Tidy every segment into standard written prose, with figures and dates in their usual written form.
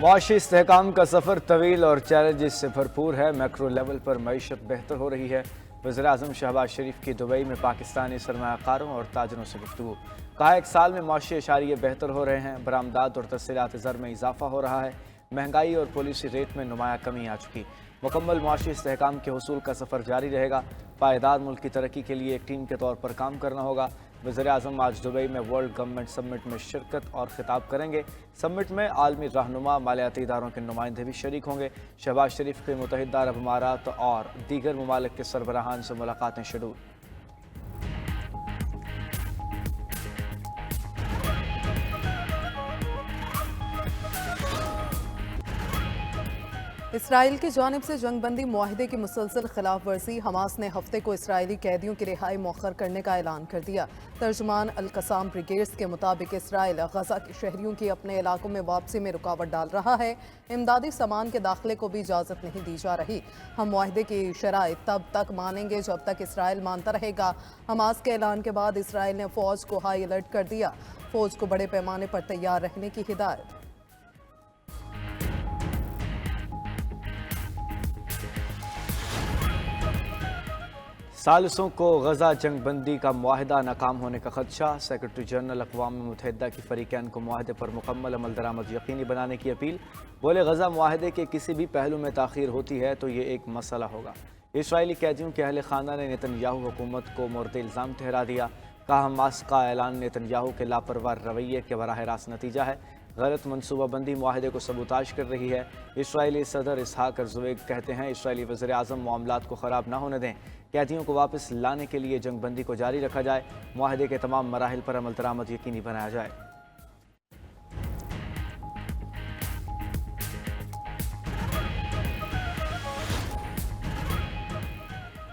معاشی استحकाम का सफ़र तवील और चैलेंजेस से भरपूर है। मैक्रो लेवल पर मईशत बेहतर हो रही है। वज़ीर-ए-आज़म शहबाज शरीफ की दुबई में पाकिस्तानी सरमायाकारों और ताजरों से गुफ्तगू। कहा एक साल में माशी इशारिये बेहतर हो रहे हैं। बरामदात और तस्सीलात ज़र में इजाफा हो रहा है। महंगाई और पॉलिसी रेट में नुमाया कमी आ चुकी। मुकम्मल माशी इस्तेहकाम के हुसूल का सफ़र जारी रहेगा। पायदार मुल्क की तरक्की के लिए एक टीम के तौर पर काम करना होगा। वज़ीर-ए-आज़म आज दुबई में वर्ल्ड गवर्नमेंट समिट में शिरकत और खिताब करेंगे। समिट में आलमी रहनुमा, मालियाती इदारों के नुमाइंदे भी शरीक होंगे। शहबाज शरीफ के मुत्तहिदा अरब अमारात और दीगर ममालिक के सरबराहान से मुलाकातें शेड्यूल। इसराइल की जानिब से जंगबंदी मुआहदे की मुसलसल खिलाफ वर्जी। हमास ने हफ्ते को इसराइली कैदियों की रिहाई मौखर करने का ऐलान कर दिया। तर्जुमान अल-कसाम ब्रिगेड्स के मुताबिक इसराइल गजा के शहरियों की अपने इलाकों में वापसी में रुकावट डाल रहा है। इमदादी सामान के दाखिले को भी इजाज़त नहीं दी जा रही। हम मुआहदे की शराइत तब तक मानेंगे जब तक इसराइल मानता रहेगा। हमास के ऐलान के बाद इसराइल ने फ़ौज को हाई अलर्ट कर दिया। फ़ौज को बड़े पैमाने पर तैयार रहने की हिदायत। सालिसों को गजा जंगबंदी का मुआहदा नाकाम होने का खदशा। सेक्रेटरी जनरल अक़वाम मुत्तहिदा की फरीकैन को मुआहदे पर मुकम्मल अमल दरामद यकीनी बनाने की अपील। बोले गजा मुआहदे के किसी भी पहलू में ताख़ीर होती है तो ये एक मसला होगा। इसराइली कैदियों के अहल खाना ने नेतन्याहू हुकूमत को मोर्द इल्ज़ाम ठहरा दिया। कहा हमास का ऐलान नेतन्याहू के लापरवाह रवैये के बराह रास्त नतीजा है। गलत मनसूबाबंदी मुआहदे को सबूताज कर रही है। इसराइली सदर इसहाक अर्ज़वेग कहते हैं इसराइली वज़ीर-ए-आज़म मामलात को ख़राब ना होने दें। कैदियों को वापस लाने के लिए जंगबंदी को जारी रखा जाए। मुआहदे के तमाम मराहिल पर अमल दरामद यकीनी बनाया जाए।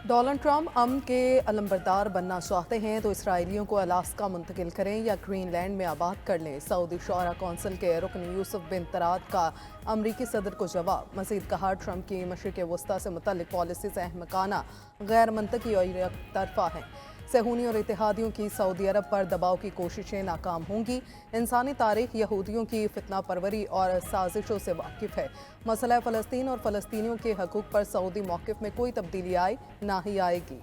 डोनाल्ड ट्रंप अमन के अलंबरदार बनना चाहते हैं तो इसराइलियों को अलास्का मुंतकिल करें या ग्रीनलैंड में आबाद कर लें। सऊदी शौरा कौंसिल के रुकन यूसुफ बिन तराद का अमरीकी सदर को जवाब। मज़ीद कहा ट्रंप की मशरिक़ वस्ता से मुतल्लिक़ पॉलिसी अहमकाना, गैर मंतकी और एकतरफ़ा है। सहूनी और इत्तेहादियों की सऊदी अरब पर दबाव की कोशिशें नाकाम होंगी। इंसानी तारीख यहूदियों की फितना परवरी और साजिशों से वाकिफ़ है। मसला फ़लस्तीन और फ़लस्तीनियों के हकूक़ पर सऊदी मौक़िफ़ में कोई तब्दीली आए ना ही आएगी।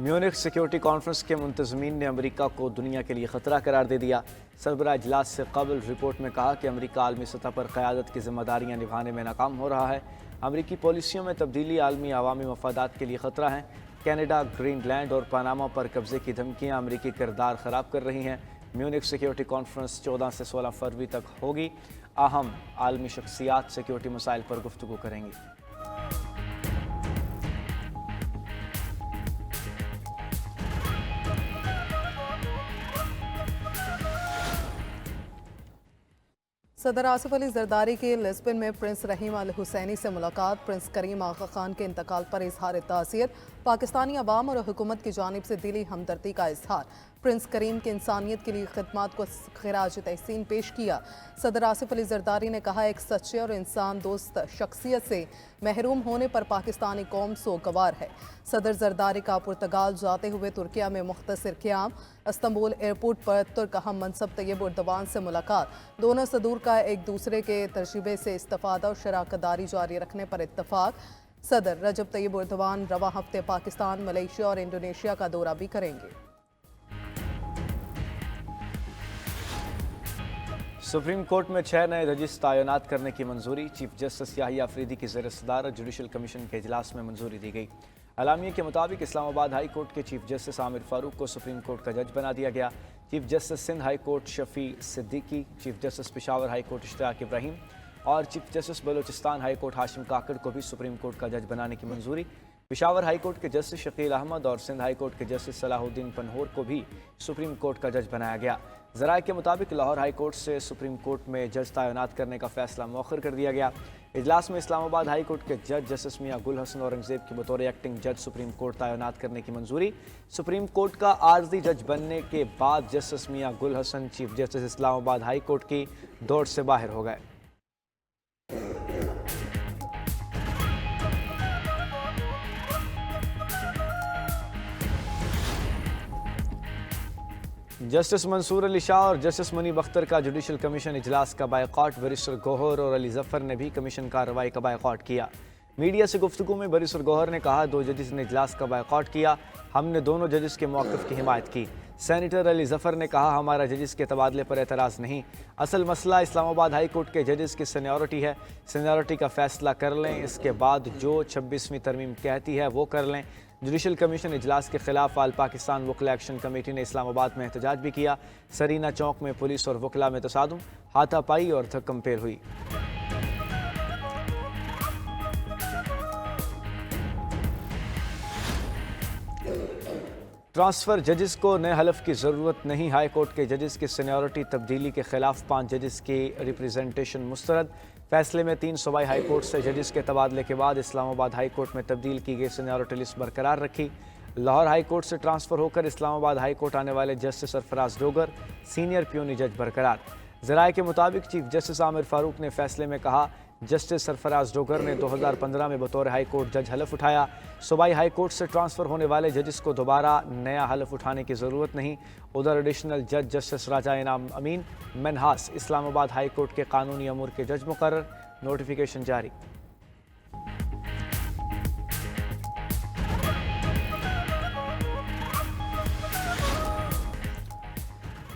म्यूनिख सिक्योरिटी कॉन्फ्रेंस के मुंतज़मीन ने अमेरिका को दुनिया के लिए ख़तरा करार दे दिया। सरबराह इजलास से कबल रिपोर्ट में कहा कि अमेरिका आलमी सतह पर क़यादत की ज़िम्मेदारियाँ निभाने में नाकाम हो रहा है। अमेरिकी पॉलिसियों में तब्दीली आलमी अवामी मफादात के लिए ख़तरा है। कनाडा, ग्रीनलैंड और पनामा पर कब्ज़े की धमकियाँ अमेरिकी किरदार ख़राब कर रही हैं। म्यूनिख सिक्योरिटी कॉन्फ्रेंस 14 से 16 फरवरी तक होगी। अहम आलमी शख्सियात सिक्योरिटी मसाइल पर गुफ्तगू करेंगी। सदर आसिफ अली जरदारी की लिस्बन में प्रिंस रहीम अल हुसैनी से मुलाकात। प्रिंस करीम आगा खान के इंतकाल पर इजहार ताज़ियत। पाकिस्तानी अवाम और हुकूमत की जानिब से दिली हमदर्दी का इजहार। प्रिंस करीम की इंसानियत के लिए खिदमात को खिराज तहसीन पेश किया। सदर आसिफ अली जरदारी ने कहा एक सच्चे और इंसान दोस्त शख्सियत से महरूम होने पर पाकिस्तानी कौम सोगवार है। सदर जरदारी का पुर्तगाल जाते हुए तुर्किया में मुख्तसर क़याम। इस्तंबुल एयरपोर्ट पर तुर्क अहम मनसब तैयब उर्दवान से मुलाकात। दोनों सदूर का एक दूसरे के तजर्बे से इस्तिफादा और शराकतदारी जारी रखने पर इत्तफाक। सदर रजब तैयब उर्दवान रवां हफ्ते पाकिस्तान, मलेशिया और इंडोनेशिया का दौरा भी करेंगे। सुप्रीम कोर्ट में 6 नए जजिस तैनात करने की मंजूरी। चीफ जस्टिस याहिया अफरीदी की ज़ेर सदारत जुडिशल कमीशन के इजलास में मंजूरी दी गई। अलामिया के मुताबिक इस्लामाबाद हाई कोर्ट के चीफ जस्टिस आमिर फारूक को सुप्रीम कोर्ट का जज बना दिया गया। Chief justice Sindh high court Shafi Siddiqui, chief justice Peshawar high court Ishtiaq Ibrahim और chief justice Balochistan high court Hashim Kakar को भी सुप्रीम कोर्ट का जज बनाने की मंजूरी। पेशावर हाई कोर्ट के जस्टिस शकील अहमद और सिंध हाई कोर्ट के जस्टिस सलाहुद्दीन पनहोर को भी सुप्रीम कोर्ट का जज बनाया गया। ज़राए के मुताबिक लाहौर हाई कोर्ट से सुप्रीम कोर्ट में जज तैनात करने का फैसला मौखर कर दिया गया। इजलास में इस्लामाबाद हाई कोर्ट के जज जस्टिस मियां गुल हसन औरंगजेब की बतौर एक्टिंग जज सुप्रीम कोर्ट तैनात करने की मंजूरी। सुप्रीम कोर्ट का आर्जी जज बनने के बाद justice Mian Gul Hassan chief justice Islamabad high court की दौड़ से बाहर हो गए। जस्टिस मंसूर अली शाह और जस्टिस मुनीब अख्तर का जुडिशल कमीशन इजलास का बायकॉट। बैरिस्टर गौहर और अली जफर ने भी कमीशन कार्रवाई का बायकॉट किया। मीडिया से गुफ्तगू में बैरिस्टर गौहर ने कहा, 2 जजेस ने इजलास का बायकॉट किया, हमने दोनों जजेस के मौक़िफ़ की हिमायत की। सेनेटर अली जफर ने कहा, हमारा जजेस के तबादले पर एतराज़ नहीं, असल मसला इस्लामाबाद हाई कोर्ट के जजेस की सीनियरिटी है। सीनियरिटी का फ़ैसला कर लें, इसके बाद जो 26वीं तरमीम कहती है वो कर लें। जुडिशल कमीशन इजलास के खिलाफ आल पाकिस्तान वकला एक्शन कमेटी ने इस्लामाबाद में एहतजाज भी किया। सरीना चौक में पुलिस और वकला में तसादुम, हाथापाई और धक्कम पेल हुई। ट्रांसफ़र जजेस को नए हलफ की ज़रूरत नहीं। हाई कोर्ट के जजेस की सीनियरिटी तब्दीली के खिलाफ 5 जजेस की रिप्रेजेंटेशन मुस्तरद। फैसले में 3 सूबाई हाई कोर्ट से जजेस के तबादले के बाद इस्लामाबाद हाई कोर्ट में तब्दील की गई सीनियरिटी लिस्ट बरकरार रखी। लाहौर हाई कोर्ट से ट्रांसफ़र होकर इस्लामाबाद हाई कोर्ट आने वाले justice Sarfaraz Dogar senior puny जज बरकरार। ज़राए के मुताबिक चीफ जस्टिस आमिर फारूक ने फैसले में कहा, जस्टिस सरफराज डोगर ने 2015 में बतौर हाई कोर्ट जज हलफ उठाया। सूबाई हाई कोर्ट से ट्रांसफ़र होने वाले जजेस को दोबारा नया हलफ उठाने की ज़रूरत नहीं। उधर एडिशनल जज जस्टिस राजा इनाम अमीन मनहास इस्लामाबाद हाई कोर्ट के कानूनी अमूर के जज मुकर्रर। नोटिफिकेशन जारी।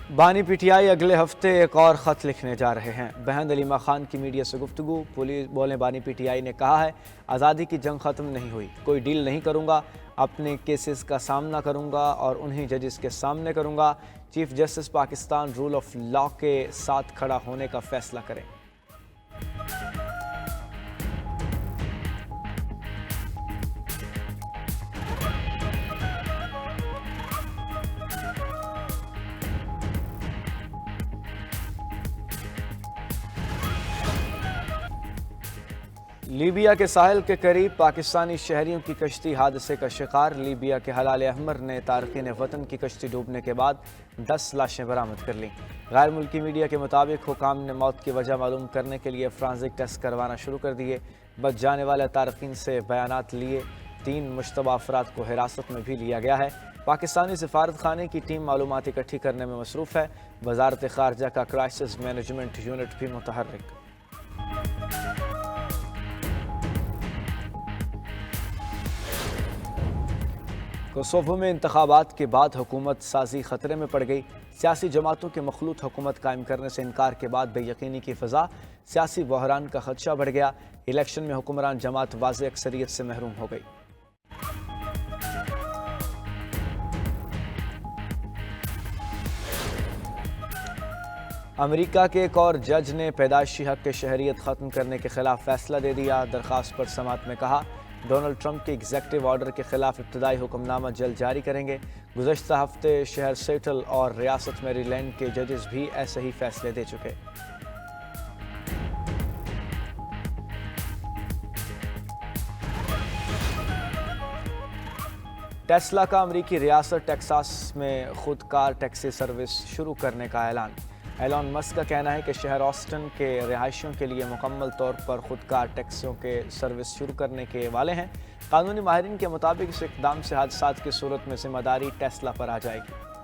बानी पीटीआई अगले हफ्ते एक और ख़त लिखने जा रहे हैं। बहन अलीमा खान की मीडिया से गुफ्तगू। पुलिस बोले, बानी पीटीआई ने कहा है, आज़ादी की जंग ख़त्म नहीं हुई, कोई डील नहीं करूँगा, अपने केसेस का सामना करूँगा और उन्हीं जजेस के सामने करूँगा। Chief justice Pakistan rule of law के साथ खड़ा होने का फ़ैसला करें। लीबिया के साहिल के करीब पाकिस्तानी शहरियों की कश्ती हादसे का शिकार। लीबिया के हलाल अहमर ने तारकीन वतन की कश्ती डूबने के बाद 10 लाशें बरामद कर लीं। गैर मुल्की मीडिया के मुताबिक हुकाम ने मौत की वजह मालूम करने के लिए फोरेंसिक टेस्ट करवाना शुरू कर दिए। बच जाने वाले तारकीन से बयानात लिए। 3 मुश्तबा अफराद को हिरासत में भी लिया गया है। पाकिस्तानी सफारत खाने की टीम मालूमात इकट्ठी करने में मसरूफ़ है। वजारत खारजा का क्राइसिस मैनेजमेंट यूनिट भी मुतहर्रिक। कोसोवो में इंतखाबात के बाद हुकूमत साजी खतरे में पड़ गई। सियासी जमातों के मखलूत हुकूमत कायम करने से इनकार के बाद बेयकीनी की फ़ज़ा, सियासी बहरान का खदशा बढ़ गया। इलेक्शन में हुक्मरान जमात वाज़ेह अक्सरियत से महरूम हो गई। अमेरिका के एक और जज ने पैदाइशी हक के शहरियत ख़त्म करने के खिलाफ फैसला दे दिया। दरख्वास्त पर समात में कहा, डोनाल्ड ट्रंप के एग्जेक्टिव ऑर्डर के खिलाफ इब्तदाई हुक्मनामा जल्द जारी करेंगे। गुज़श्ता हफ्ते शहर सेटल और रियासत मैरीलैंड के जजेस भी ऐसे ही फैसले दे चुके। टेस्ला का अमरीकी रियासत टेक्सास में खुद कार टैक्सी सर्विस शुरू करने का ऐलान। एलॉन मस्क का कहना है कि शहर ऑस्टिन के रिहायशियों के लिए मुकम्मल तौर पर खुद कार टैक्सियों के सर्विस शुरू करने के वाले हैं। कानूनी माहिरीन के मुताबिक इस इक़दाम से हादसात की सूरत में जिम्मेदारी टेस्ला पर आ जाएगी।